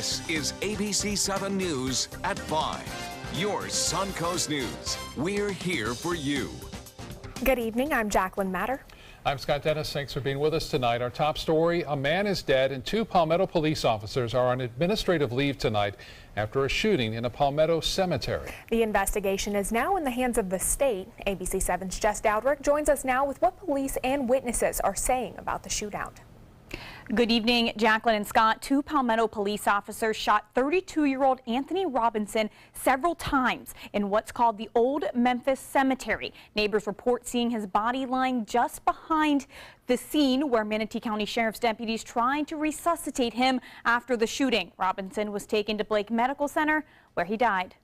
This is ABC7 News at 5. Your Suncoast News. We're here for you. Good evening. I'm Jacqueline Matter. I'm Scott Dennis. Thanks for being with us tonight. Our top story, a man is dead and 2 Palmetto police officers are on administrative leave tonight after a shooting in a Palmetto cemetery. The investigation is now in the hands of the state. ABC7's Jess Dowdrick joins us now with what police and witnesses are saying about the shootout. Good evening, Jacqueline and Scott. 2 Palmetto police officers shot 32-year-old Anthony Robinson several times in what's called the Old Memphis Cemetery. Neighbors report seeing his body lying just behind the scene where Manatee County Sheriff's deputies tried to resuscitate him after the shooting. Robinson was taken to Blake Medical Center where he died.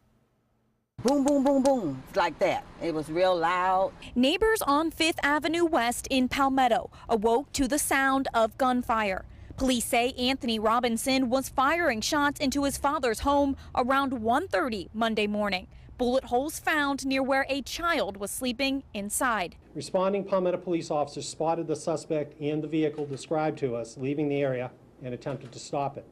Boom, boom, boom, boom, like that. It was real loud. Neighbors on 5th Avenue West in Palmetto awoke to the sound of gunfire. Police say Anthony Robinson was firing shots into his father's home around 1:30 Monday morning. Bullet holes found near where a child was sleeping inside. Responding Palmetto police officers spotted the suspect in the vehicle described to us leaving the area and attempted to stop it.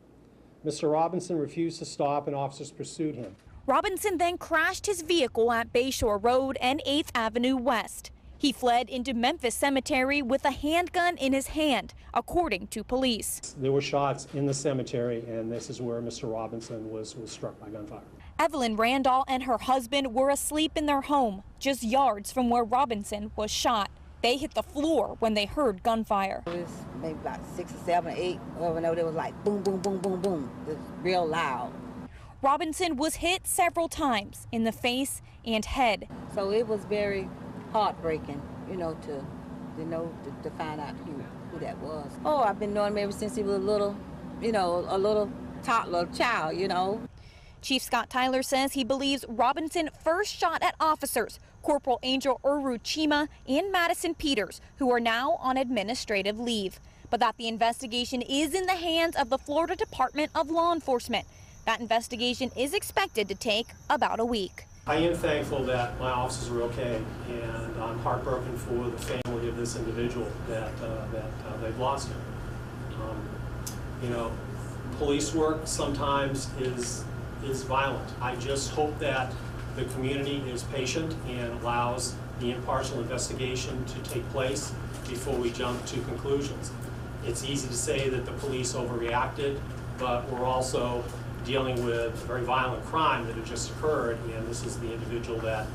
Mr. Robinson refused to stop and officers pursued him. Robinson then crashed his vehicle at Bayshore Road and 8th Avenue West. He fled into Memphis Cemetery with a handgun in his hand, according to police. There were shots in the cemetery, and this is where Mr. Robinson was struck by gunfire. Evelyn Randall and her husband were asleep in their home, just yards from where Robinson was shot. They hit the floor when they heard gunfire. It was maybe about 6 or 7 or 8. It was like boom, boom, boom, boom, boom. It was real loud. Robinson was hit several times in the face and head. So it was very heartbreaking, to find out who that was. Oh, I've been knowing him ever since he was a little toddler child, Chief Scott Tyler says he believes Robinson first shot at officers, Corporal Angel Uruchima and Madison Peters, who are now on administrative leave, but that the investigation is in the hands of the Florida Department of Law Enforcement. That investigation is expected to take about a week. I am thankful that my officers are okay, and I'm heartbroken for the family of this individual that they've lost him. Police work sometimes is violent. I just hope that the community is patient and allows the impartial investigation to take place before we jump to conclusions. It's easy to say that the police overreacted, but we're also dealing with a very violent crime that had just occurred, and this is the individual that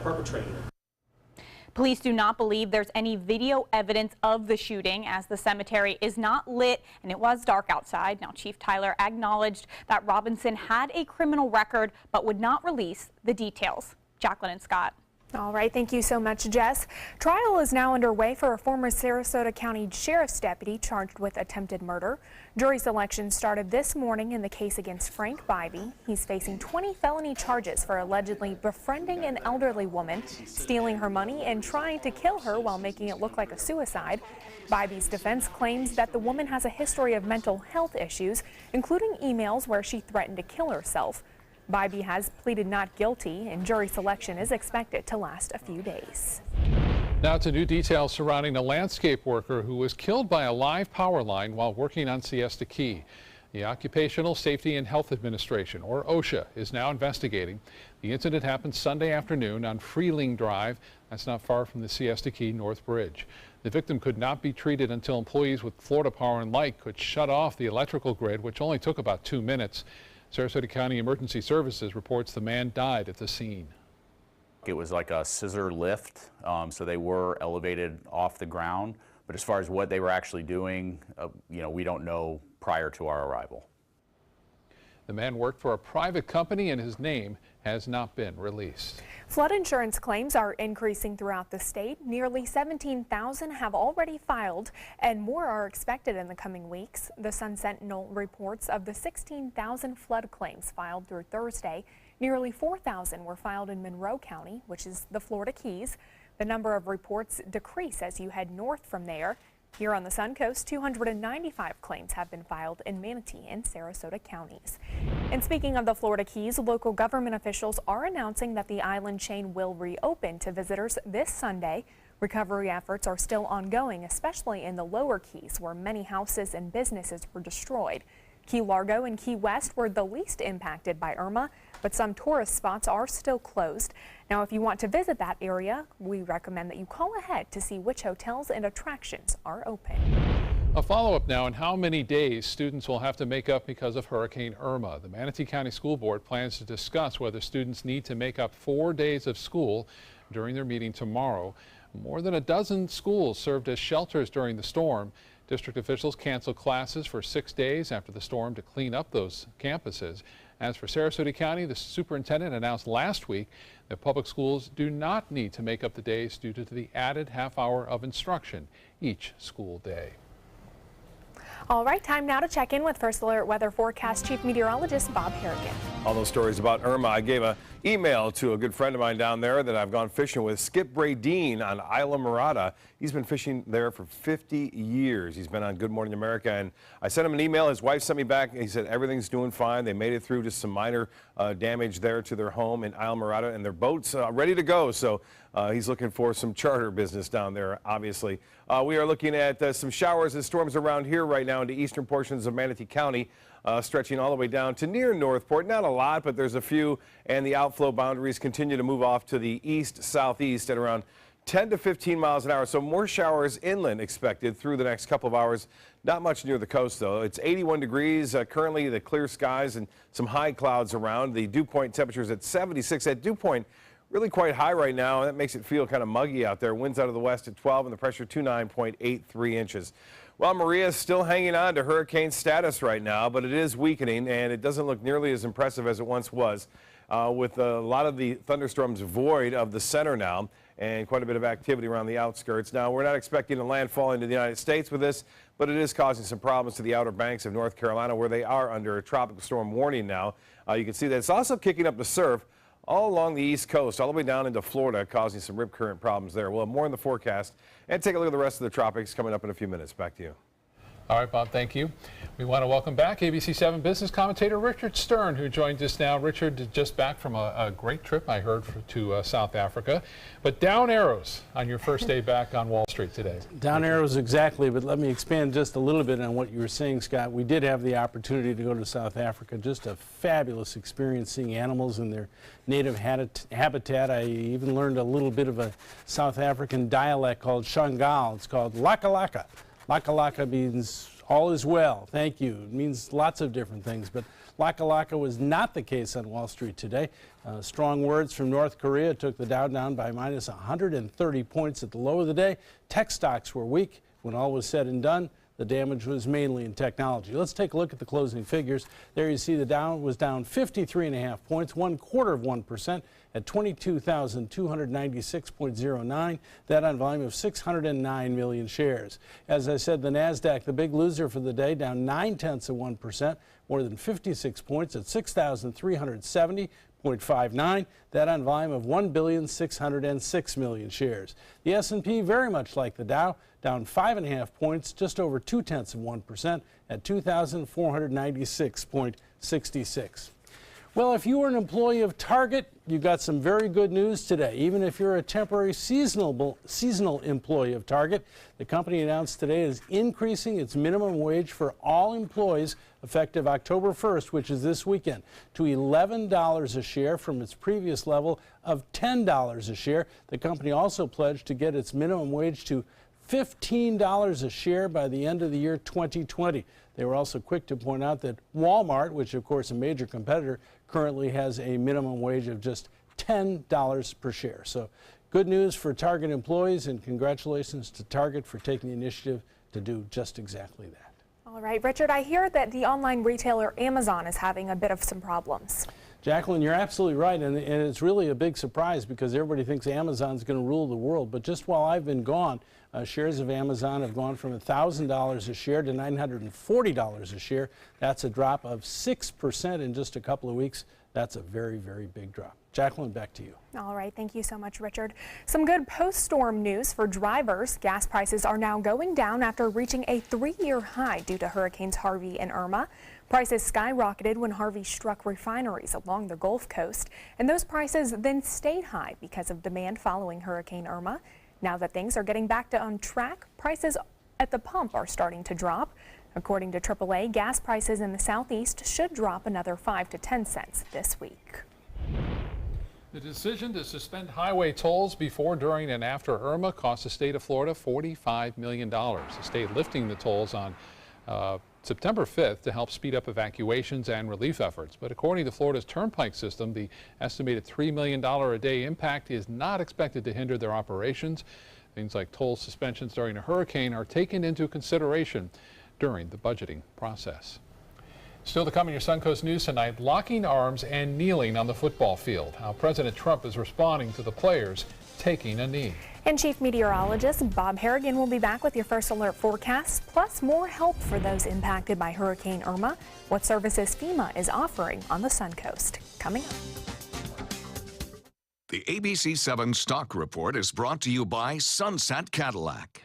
perpetrated it. Police do not believe there's any video evidence of the shooting, as the cemetery is not lit and it was dark outside. Now, Chief Tyler acknowledged that Robinson had a criminal record but would not release the details. Jacqueline and Scott. All right, thank you so much, Jess. Trial is now underway for a former Sarasota County Sheriff's deputy charged with attempted murder. Jury selection started this morning in the case against Frank Bybee. He's facing 20 felony charges for allegedly befriending an elderly woman, stealing her money, and trying to kill her while making it look like a suicide. Bybee's defense claims that the woman has a history of mental health issues, including emails where she threatened to kill herself. Bybee has pleaded not guilty, and jury selection is expected to last a few days. Now to new details surrounding a landscape worker who was killed by a live power line while working on Siesta Key. The Occupational Safety and Health Administration, or OSHA, is now investigating. The incident happened Sunday afternoon on Freeling Drive. That's not far from the Siesta Key North Bridge. The victim could not be treated until employees with Florida Power and Light could shut off the electrical grid, which only took about 2 minutes. Sarasota County Emergency Services reports the man died at the scene. It was like a scissor lift, so they were elevated off the ground. But as far as what they were actually doing, we don't know prior to our arrival. The man worked for a private company and his name has not been released. Flood insurance claims are increasing throughout the state. Nearly 17,000 have already filed and more are expected in the coming weeks. The Sun Sentinel reports of the 16,000 flood claims filed through Thursday, nearly 4,000 were filed in Monroe County, which is the Florida Keys. The number of reports decrease as you head north from there. Here on the Suncoast, 295 claims have been filed in Manatee and Sarasota counties. And speaking of the Florida Keys, local government officials are announcing that the island chain will reopen to visitors this Sunday. Recovery efforts are still ongoing, especially in the lower Keys, where many houses and businesses were destroyed. Key Largo and Key West were the least impacted by Irma, but some tourist spots are still closed. Now, if you want to visit that area, we recommend that you call ahead to see which hotels and attractions are open. A follow-up now on how many days students will have to make up because of Hurricane Irma. The Manatee County School Board plans to discuss whether students need to make up 4 days of school during their meeting tomorrow. More than a dozen schools served as shelters during the storm. District officials canceled classes for 6 days after the storm to clean up those campuses. As for Sarasota County, the superintendent announced last week that public schools do not need to make up the days due to the added half hour of instruction each school day. All right, time now to check in with First Alert Weather Forecast Chief Meteorologist Bob Harrigan. All those stories about Irma, I gave an email to a good friend of mine down there that I've gone fishing with, Skip Bradeen on Isla Mirada. He's been fishing there for 50 years. He's been on Good Morning America, and I sent him an email. His wife sent me back, and he said everything's doing fine. They made it through, just some minor damage there to their home in Isla Mirada, and their boat's ready to go. So he's looking for some charter business down there, obviously. We are looking at some showers and storms around here right now into eastern portions of Manatee County, stretching all the way down to near Northport. Not a lot, but there's a few, and the outflow boundaries continue to move off to the east-southeast at around 10 to 15 miles an hour. So more showers inland expected through the next couple of hours. Not much near the coast, though. It's 81 degrees currently, the clear skies and some high clouds around. The dew point temperatures at 76. At dew point, really quite high right now, and that makes it feel kind of muggy out there. Winds out of the west at 12 and the pressure 29.83 inches. Well, Maria is still hanging on to hurricane status right now, but it is weakening, and it doesn't look nearly as impressive as it once was, with a lot of the thunderstorms void of the center now and quite a bit of activity around the outskirts. Now, we're not expecting a landfall into the United States with this, but it is causing some problems to the outer banks of North Carolina, where they are under a tropical storm warning now. You can see that it's also kicking up the surf all along the east coast, all the way down into Florida, causing some rip current problems there. We'll have more in the forecast and take a look at the rest of the tropics coming up in a few minutes. Back to you. All right, Bob, thank you. We want to welcome back ABC7 business commentator Richard Stern, who joins us now. Richard, just back from a great trip, I heard, to South Africa. But down arrows on your first day back on Wall Street today. Down arrows, exactly. But let me expand just a little bit on what you were saying, Scott. We did have the opportunity to go to South Africa. Just a fabulous experience seeing animals in their native habitat. I even learned a little bit of a South African dialect called Shangal. It's called Laka Laka. Laka Laka means all is well, thank you. It means lots of different things, but Laka Laka was not the case on Wall Street today. Strong words from North Korea took the Dow down by minus 130 points at the low of the day. Tech stocks were weak. When all was said and done, the damage was mainly in technology. Let's take a look at the closing figures. There you see the Dow was down 53.5 points, 0.25% at 22,296.09. That on volume of 609 million shares. As I said, the NASDAQ, the big loser for the day, down 0.9%, more than 56 points at 6,370.59. That on volume of 1,606 million shares. The S&P, very much like the Dow, down 5.5 points, just over 0.2% at 2,496.66. Well, if you were an employee of Target, you got some very good news today. Even if you're a temporary seasonal employee of Target, the company announced today is increasing its minimum wage for all employees effective October 1st, which is this weekend, to $11 a share from its previous level of $10 a share. The company also pledged to get its minimum wage to $15 a share by the end of the year 2020. They were also quick to point out that Walmart, which of course a major competitor, currently has a minimum wage of just $10 per share. So good news for Target employees, and congratulations to Target for taking the initiative to do just exactly that. All right, Richard, I hear that the online retailer Amazon is having a bit of some problems. Jacqueline, you're absolutely right, and it's really a big surprise because everybody thinks Amazon's going to rule the world. But just while I've been gone, shares of Amazon have gone from $1,000 a share to $940 a share. That's a drop of 6% in just a couple of weeks. That's a very, very big drop. Jacqueline, back to you. All right, thank you so much, Richard. Some good post-storm news for drivers. Gas prices are now going down after reaching a 3-year high due to Hurricanes Harvey and Irma. Prices skyrocketed when Harvey struck refineries along the Gulf Coast, and those prices then stayed high because of demand following Hurricane Irma. Now that things are getting back on track, prices at the pump are starting to drop. According to AAA, gas prices in the southeast should drop another 5 to 10 cents this week. The decision to suspend highway tolls before, during, and after Irma cost the state of Florida $45 million. The state lifting the tolls on September 5th to help speed up evacuations and relief efforts. But according to Florida's turnpike system, the estimated $3 million a day impact is not expected to hinder their operations. Things like toll suspensions during a hurricane are taken into consideration during the budgeting process. Still to come in your Suncoast News tonight, locking arms and kneeling on the football field. How President Trump is responding to the players taking a knee. And Chief Meteorologist Bob Harrigan will be back with your first alert forecasts, plus more help for those impacted by Hurricane Irma, what services FEMA is offering on the Suncoast. Coming up. The ABC7 Stock Report is brought to you by Sunset Cadillac.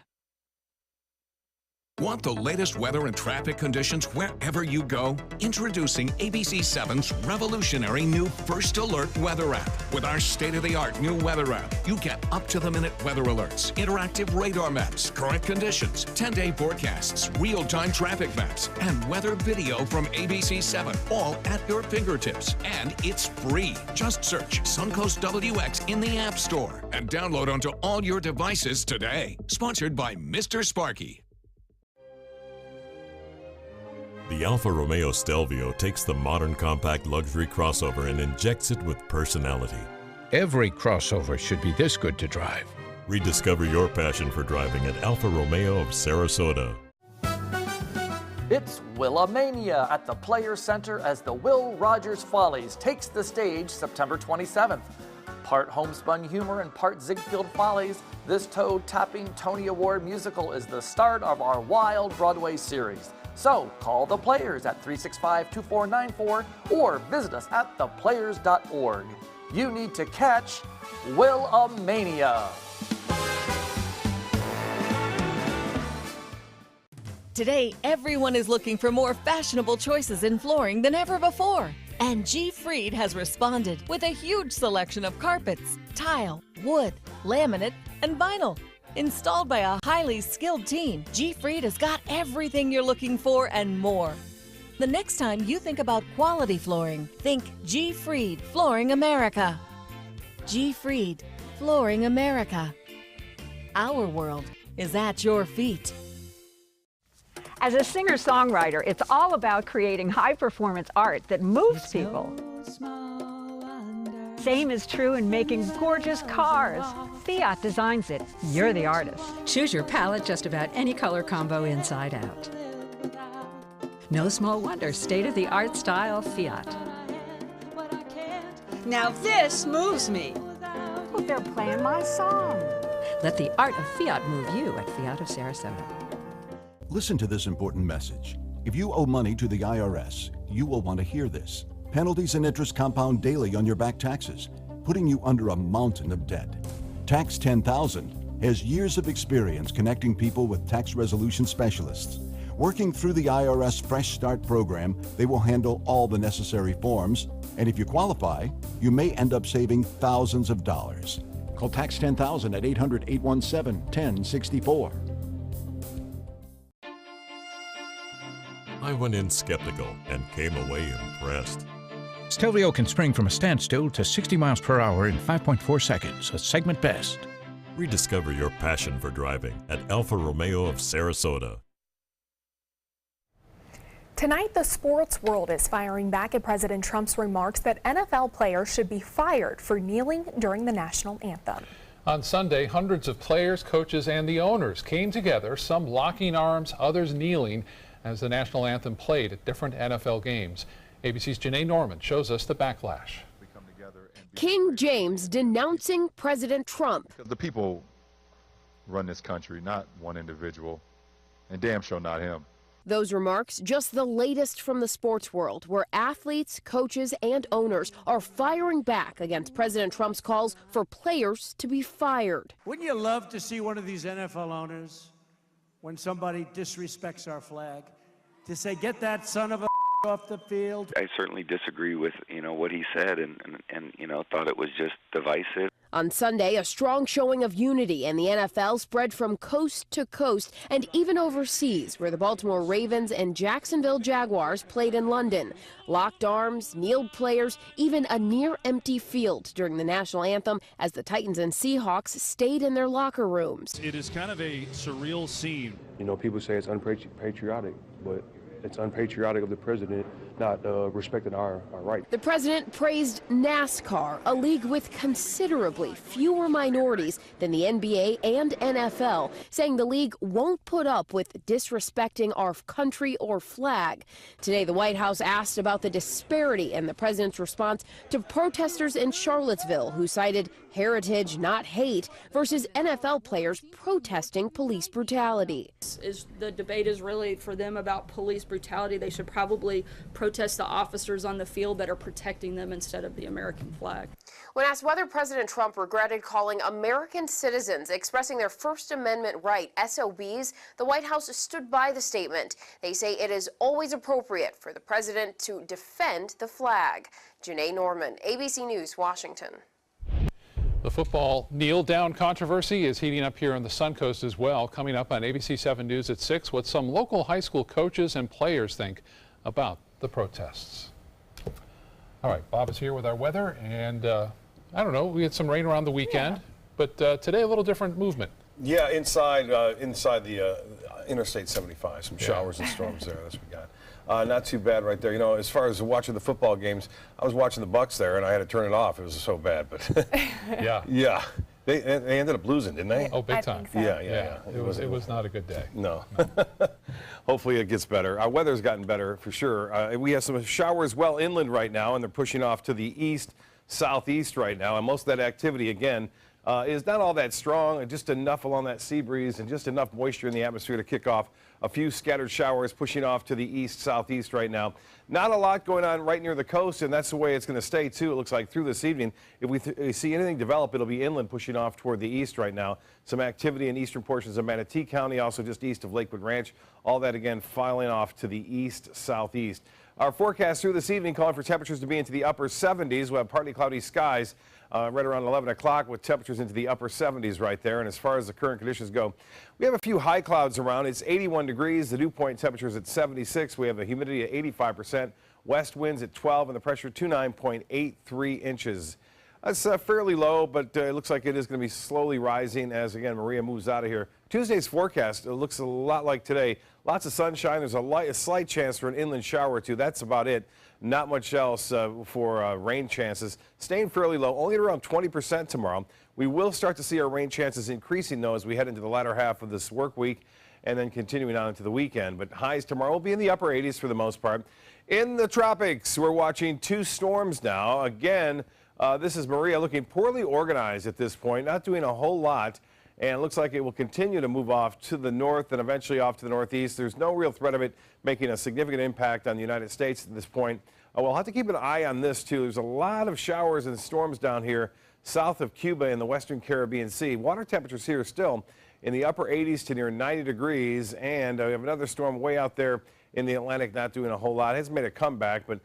Want the latest weather and traffic conditions wherever you go? Introducing ABC7's revolutionary new First Alert weather app. With our state-of-the-art new weather app, you get up-to-the-minute weather alerts, interactive radar maps, current conditions, 10-day forecasts, real-time traffic maps, and weather video from ABC7, all at your fingertips. And it's free. Just search Suncoast WX in the App Store and download onto all your devices today. Sponsored by Mr. Sparky. The Alfa Romeo Stelvio takes the modern compact luxury crossover and injects it with personality. Every crossover should be this good to drive. Rediscover your passion for driving at Alfa Romeo of Sarasota. It's Willamania at the Players Center as the Will Rogers Follies takes the stage September 27th. Part homespun humor and part Ziegfeld Follies, this toe-tapping Tony Award musical is the start of our wild Broadway series. So call the Players at 365-2494 or visit us at theplayers.org. You need to catch Willamania. Today, everyone is looking for more fashionable choices in flooring than ever before. And G. Fried has responded with a huge selection of carpets, tile, wood, laminate, and vinyl. Installed by a highly skilled team, G. Fried has got everything you're looking for and more. The next time you think about quality flooring, think G. Fried Flooring America. G. Fried Flooring America. Our world is at your feet. As a singer-songwriter, it's all about creating high-performance art that moves people. Same is true in making gorgeous cars. Fiat designs it. You're the artist. Choose your palette just about any color combo inside out. No small wonder, state-of-the-art style Fiat. Now this moves me. Oh, they're playing my song. Let the art of Fiat move you at Fiat of Sarasota. Listen to this important message. If you owe money to the IRS, you will want to hear this. Penalties and interest compound daily on your back taxes, putting you under a mountain of debt. Tax 10,000 has years of experience connecting people with tax resolution specialists. Working through the IRS Fresh Start program, they will handle all the necessary forms, and if you qualify, you may end up saving thousands of dollars. Call Tax 10,000 at 800-817-1064. I went in skeptical and came away impressed. Stelvio can spring from a standstill to 60 miles per hour in 5.4 seconds, a segment best. Rediscover your passion for driving at Alfa Romeo of Sarasota. Tonight, the sports world is firing back at President Trump's remarks that NFL players should be fired for kneeling during the national anthem. On Sunday, hundreds of players, coaches, and the owners came together, some locking arms, others kneeling, as the national anthem played at different NFL games. ABC's Janae Norman shows us the backlash. King James denouncing President Trump. The people run this country, not one individual, and damn sure not him. Those remarks just the latest from the sports world, where athletes, coaches, and owners are firing back against President Trump's calls for players to be fired. Wouldn't you love to see one of these NFL owners, when somebody disrespects our flag, to say, get that son of a off the field? I certainly disagree with, what he said and thought it was just divisive. On Sunday, a strong showing of unity in the NFL spread from coast to coast and even overseas, where the Baltimore Ravens and Jacksonville Jaguars played in London. Locked arms, kneeled players, even a near-empty field during the national anthem as the Titans and Seahawks stayed in their locker rooms. It is kind of a surreal scene. You know, people say it's unpatriotic, but it's unpatriotic of the president not respecting our rights. The president praised NASCAR, a league with considerably fewer minorities than the NBA and NFL, saying the league won't put up with disrespecting our country or flag. Today, the White House asked about the disparity in the president's response to protesters in Charlottesville who cited heritage, not hate, versus NFL players protesting police brutality. The debate is really for them about police brutality. They should probably protest the officers on the field that are protecting them instead of the American flag. When asked whether President Trump regretted calling American citizens expressing their First Amendment right SOBs, the White House stood by the statement. They say it is always appropriate for the president to defend the flag. Janae Norman, ABC News, Washington. The football kneel-down controversy is heating up here on the Suncoast as well. Coming up on ABC7 News at 6, what some local high school coaches and players think about the protests. All right, Bob is here with our weather, and I don't know, we had some rain around the weekend, but today a little different movement. Yeah, inside the Interstate 75, some showers and storms there. That's what we got. Not too bad right there. You know, as far as watching the football games, I was watching the Bucks there, and I had to turn it off. It was so bad, but yeah. They ended up losing, didn't they? Oh, big time. So. Yeah. It was not a good day. No. Hopefully it gets better. Our weather's gotten better for sure. We have some showers well inland right now, and they're pushing off to the east, southeast right now. And most of that activity, again, is not all that strong, just enough along that sea breeze and just enough moisture in the atmosphere to kick off a few scattered showers pushing off to the east, southeast right now. Not a lot going on right near the coast, and that's the way it's going to stay, too. It looks like through this evening. If we see anything develop, it'll be inland pushing off toward the east right now. Some activity in eastern portions of Manatee County, also just east of Lakewood Ranch. All that, again, filing off to the east, southeast. Our forecast through this evening calling for temperatures to be into the upper 70s. We'll have partly cloudy skies right around 11 o'clock with temperatures into the upper 70s right there. And as far as the current conditions go, we have a few high clouds around. It's 81 degrees. The dew point temperature is at 76. We have the humidity at 85%. West winds at 12 and the pressure 29.83 inches. That's fairly low, but it looks like it is going to be slowly rising as, again, Maria moves out of here. Tuesday's forecast looks a lot like today. Lots of sunshine. There's a slight chance for an inland shower or two. That's about it. Not much else for rain chances. Staying fairly low, only at around 20% tomorrow. We will start to see our rain chances increasing, though, as we head into the latter half of this work week and then continuing on into the weekend. But highs tomorrow will be in the upper 80s for the most part. In the tropics, we're watching two storms now. Again, this is Maria looking poorly organized at this point, not doing a whole lot. And it looks like it will continue to move off to the north and eventually off to the northeast. There's no real threat of it making a significant impact on the United States at this point. We'll have to keep an eye on this, too. There's a lot of showers and storms down here south of Cuba in the western Caribbean Sea. Water temperatures here still in the upper 80s to near 90 degrees. And we have another storm way out there in the Atlantic not doing a whole lot. It hasn't made a comeback, but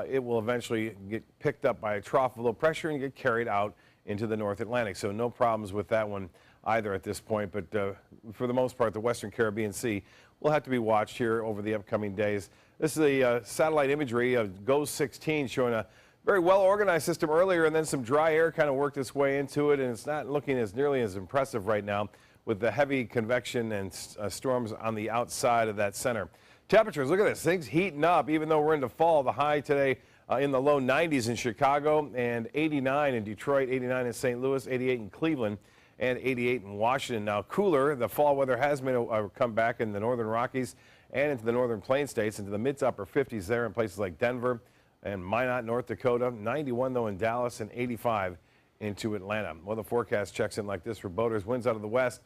it will eventually get picked up by a trough of low pressure and get carried out into the North Atlantic. So no problems with that one either at this point, but for the most part, the western Caribbean Sea will have to be watched here over the upcoming days. This is the satellite imagery of GOES 16 showing a very well-organized system earlier, and then some dry air kind of worked its way into it, and it's not looking as nearly as impressive right now with the heavy convection and storms on the outside of that center. Temperatures, look at this, things heating up even though we're into fall. The high today in the low 90s in Chicago and 89 in Detroit, 89 in St. Louis, 88 in Cleveland, and 88 in Washington. Now cooler, the fall weather has made a comeback in the northern Rockies and into the northern Plain states, into the mid to upper 50s there in places like Denver and Minot, North Dakota. 91 though in Dallas and 85 into Atlanta. Well, the forecast checks in like this for boaters. Winds out of the west,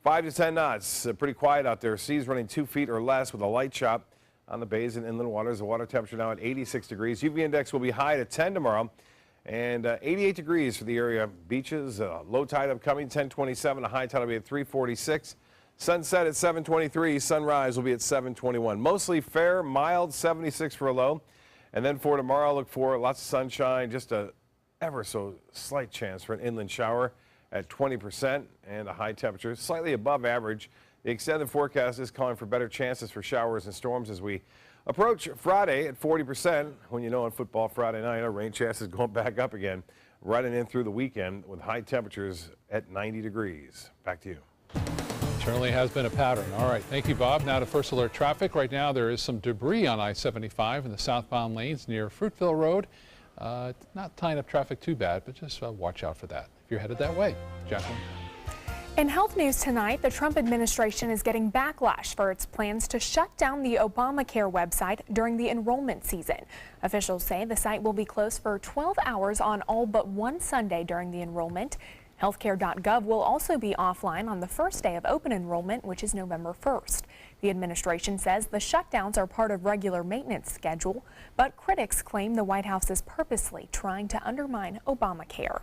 5 to 10 knots. Pretty quiet out there. Seas running 2 feet or less with a light chop on the bays and inland waters. The water temperature now at 86 degrees. UV index will be high at 10 tomorrow. And 88 degrees for the area beaches. Low tide upcoming 10:27. A high tide will be at 3:46. Sunset at 7:23. Sunrise will be at 7:21. Mostly fair, mild, 76 for a low. And then for tomorrow, look for lots of sunshine. Just a ever so slight chance for an inland shower at 20% and a high temperature slightly above average. The extended forecast is calling for better chances for showers and storms as we approach Friday at 40%. When you know on football Friday night, our rain chances going back up again, running in through the weekend with high temperatures at 90 degrees. Back to you. Certainly has been a pattern. All right, thank you, Bob. Now to First Alert traffic. Right now there is some debris on I-75 in the southbound lanes near Fruitville Road. Not tying up traffic too bad, but just watch out for that if you're headed that way. Jacqueline. In health news tonight, the Trump administration is getting backlash for its plans to shut down the Obamacare website during the enrollment season. Officials say the site will be closed for 12 hours on all but one Sunday during the enrollment. Healthcare.gov will also be offline on the first day of open enrollment, which is November 1st. The administration says the shutdowns are part of regular maintenance schedule, but critics claim the White House is purposely trying to undermine Obamacare.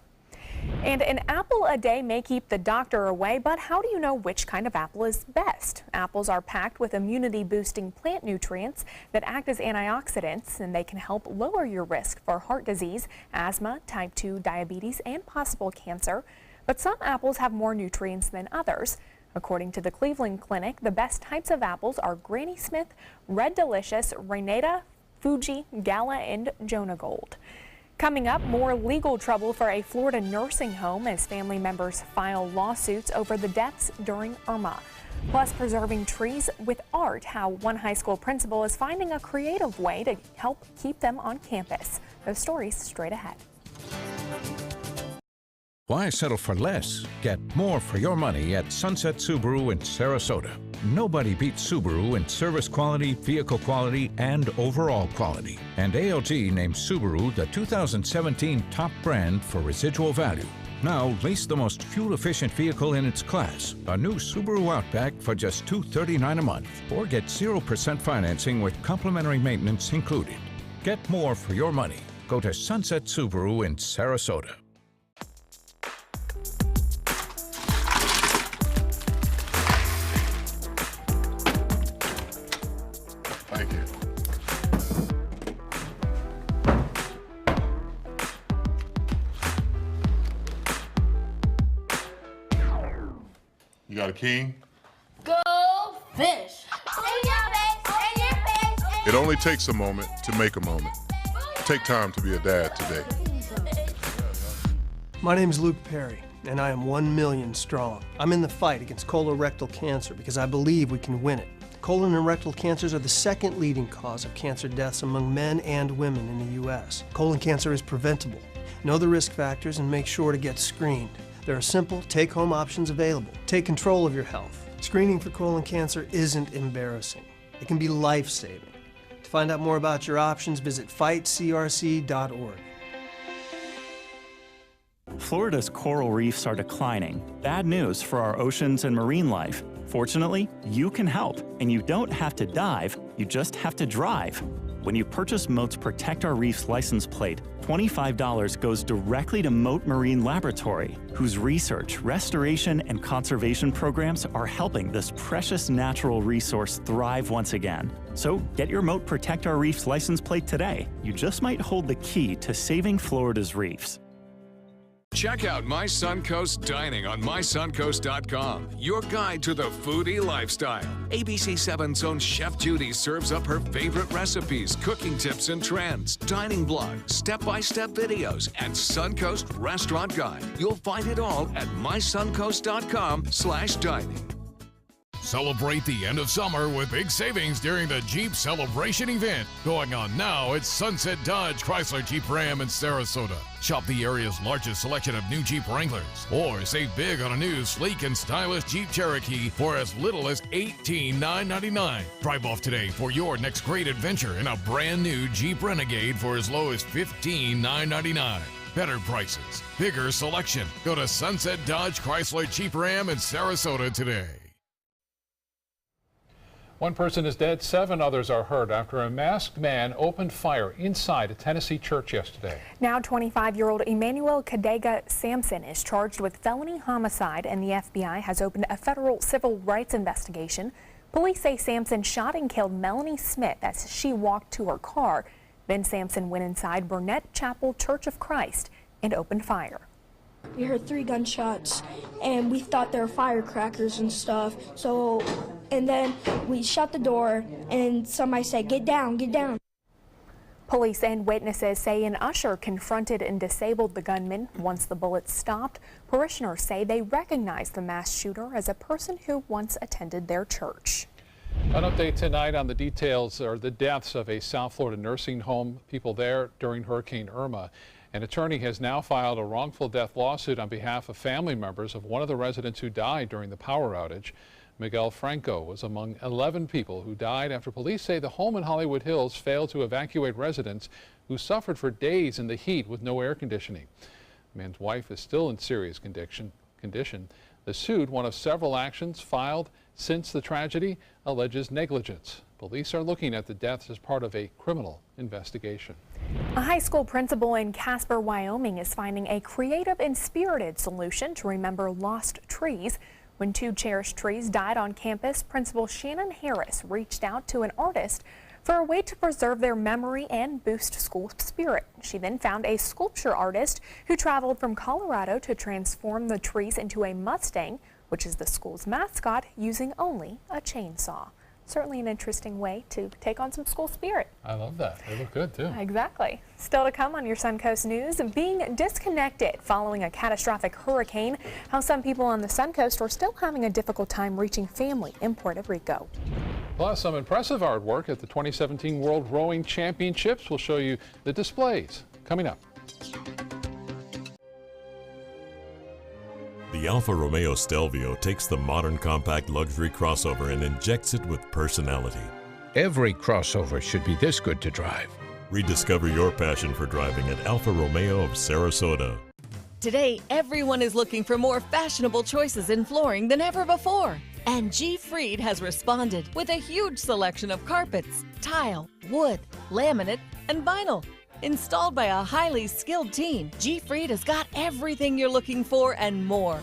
And an apple a day may keep the doctor away, but how do you know which kind of apple is best? Apples are packed with immunity-boosting plant nutrients that act as antioxidants, and they can help lower your risk for heart disease, asthma, type 2 diabetes, and possible cancer. But some apples have more nutrients than others. According to the Cleveland Clinic, the best types of apples are Granny Smith, Red Delicious, Renata, Fuji, Gala, and Jonah Gold. Coming up, more legal trouble for a Florida nursing home as family members file lawsuits over the deaths during Irma. Plus, preserving trees with art, how one high school principal is finding a creative way to help keep them on campus. Those stories straight ahead. Why settle for less? Get more for your money at Sunset Subaru in Sarasota. Nobody beats Subaru in service quality, vehicle quality, and overall quality. And ALG named Subaru the 2017 top brand for residual value. Now, lease the most fuel-efficient vehicle in its class, a new Subaru Outback for just $239 a month, or get 0% financing with complimentary maintenance included. Get more for your money. Go to Sunset Subaru in Sarasota. Thank you. You got a king? Go fish! It only takes a moment to make a moment. Take time to be a dad today. My name is Luke Perry, and I am 1 million strong. I'm in the fight against colorectal cancer because I believe we can win it. Colon and rectal cancers are the second leading cause of cancer deaths among men and women in the U.S. Colon cancer is preventable. Know the risk factors and make sure to get screened. There are simple, take-home options available. Take control of your health. Screening for colon cancer isn't embarrassing. It can be life-saving. To find out more about your options, visit fightcrc.org. Florida's coral reefs are declining. Bad news for our oceans and marine life. Fortunately, you can help, and you don't have to dive, you just have to drive. When you purchase Moat's Protect Our Reefs license plate, $25 goes directly to Moat Marine Laboratory, whose research, restoration, and conservation programs are helping this precious natural resource thrive once again. So get your Moat Protect Our Reefs license plate today. You just might hold the key to saving Florida's reefs. Check out My Suncoast Dining on mysuncoast.com, your guide to the foodie lifestyle. ABC7's own Chef Judy serves up her favorite recipes, cooking tips and trends, dining blogs, step-by-step videos, and Suncoast Restaurant Guide. You'll find it all at mysuncoast.com/dining. Celebrate the end of summer with big savings during the Jeep Celebration event going on now at Sunset Dodge Chrysler Jeep Ram in Sarasota. Shop the area's largest selection of new Jeep Wranglers, or save big on a new sleek and stylish Jeep Cherokee for as little as $18,999. Drive off today for your next great adventure in a brand new Jeep Renegade for as low as $15,999. Better prices, bigger selection. Go to Sunset Dodge Chrysler Jeep Ram in Sarasota today. One person is dead, 7 others are hurt after a masked man opened fire inside a Tennessee church yesterday. Now 25-year-old Emmanuel Kadega Sampson is charged with felony homicide, and the FBI has opened a federal civil rights investigation. Police say Sampson shot and killed Melanie Smith as she walked to her car. Then Sampson went inside Burnett Chapel Church of Christ. and opened fire. We heard 3 gunshots, and we thought they were firecrackers and stuff. And then we shut the door, and somebody said, "Get down, get down." Police and witnesses say an usher confronted and disabled the gunman. Once the bullets stopped, parishioners say they recognized the mass shooter as a person who once attended their church. An update tonight on the details or the deaths of a South Florida nursing home, people there during Hurricane Irma. An attorney has now filed a wrongful death lawsuit on behalf of family members of one of the residents who died during the power outage. Miguel Franco was among 11 people who died after police say the home in Hollywood Hills failed to evacuate residents who suffered for days in the heat with no air conditioning. The man's wife is still in serious condition. The suit, one of several actions filed since the tragedy, alleges negligence. Police are looking at the deaths as part of a criminal investigation. A high school principal in Casper, Wyoming is finding a creative and spirited solution to remember lost trees. When 2 cherished trees died on campus, Principal Shannon Harris reached out to an artist for a way to preserve their memory and boost school spirit. She then found a sculpture artist who traveled from Colorado to transform the trees into a Mustang, which is the school's mascot, using only a chainsaw. Certainly an interesting way to take on some school spirit. I love that. They look good, too. Exactly. Still to come on your Suncoast News, being disconnected following a catastrophic hurricane, how some people on the Suncoast are still having a difficult time reaching family in Puerto Rico. Plus, some impressive artwork at the 2017 World Rowing Championships. We'll show you the displays coming up. The Alfa Romeo Stelvio takes the modern compact luxury crossover and injects it with personality. Every crossover should be this good to drive. Rediscover your passion for driving at Alfa Romeo of Sarasota. Today, everyone is looking for more fashionable choices in flooring than ever before. And G. Fried has responded with a huge selection of carpets, tile, wood, laminate, and vinyl. Installed by a highly skilled team, G. Fried has got everything you're looking for and more.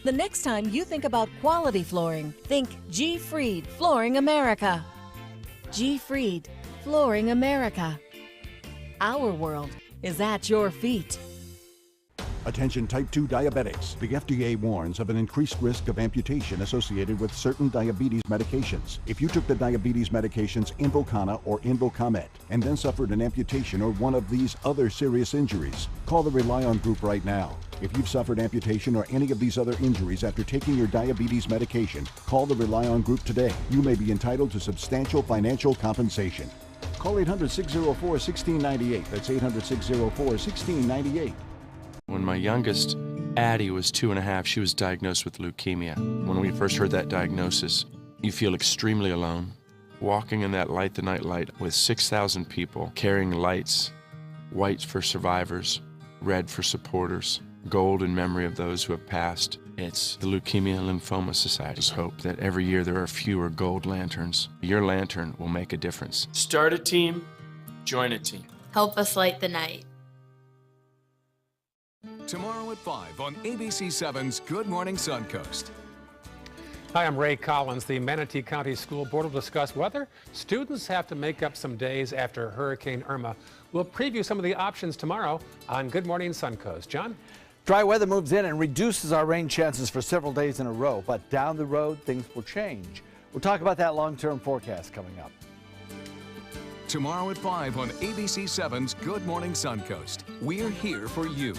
The next time you think about quality flooring, think G. Fried Flooring America. G. Fried Flooring America. Our world is at your feet. Attention type 2 diabetics. The FDA warns of an increased risk of amputation associated with certain diabetes medications. If you took the diabetes medications Invokana or Invokamet and then suffered an amputation or one of these other serious injuries, call the Rely On Group right now. If you've suffered amputation or any of these other injuries after taking your diabetes medication, call the Rely On Group today. You may be entitled to substantial financial Call 800-604-1698. That's 800-604-1698. When my youngest, Addie, was 2.5, she was diagnosed with leukemia. When we first heard that diagnosis, you feel extremely alone. Walking in that Light the Night light with 6,000 people carrying lights, white for survivors, red for supporters, gold in memory of those who have passed. It's the Leukemia and Lymphoma Society's hope that every year there are fewer gold lanterns. Your lantern will make a difference. Start a team, join a team. Help us light the night. Tomorrow at 5 on ABC7's Good Morning Suncoast. Hi, I'm Ray Collins. The Manatee County School Board will discuss whether students have to make up some days after Hurricane Irma. We'll preview some of the options tomorrow on Good Morning Suncoast. John? Dry weather moves in and reduces our rain chances for several days in a row, but down the road, things will change. We'll talk about that long-term forecast coming up. Tomorrow at 5 on ABC7's Good Morning Suncoast. We're here for you.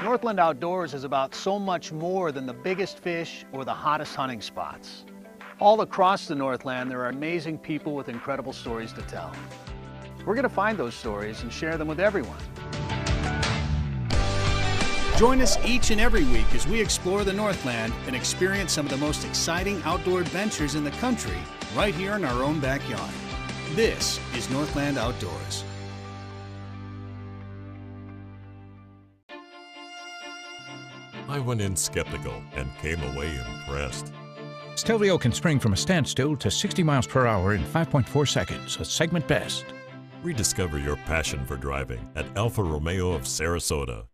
Northland Outdoors is about so much more than the biggest fish or the hottest hunting spots. All across the Northland, there are amazing people with incredible stories to tell. We're going to find those stories and share them with everyone. Join us each and every week as we explore the Northland and experience some of the most exciting outdoor adventures in the country right here in our own backyard. This is Northland Outdoors. I went in skeptical and came away impressed. Stelvio can spring from a standstill to 60 miles per hour in 5.4 seconds, a segment best. Rediscover your passion for driving at Alfa Romeo of Sarasota.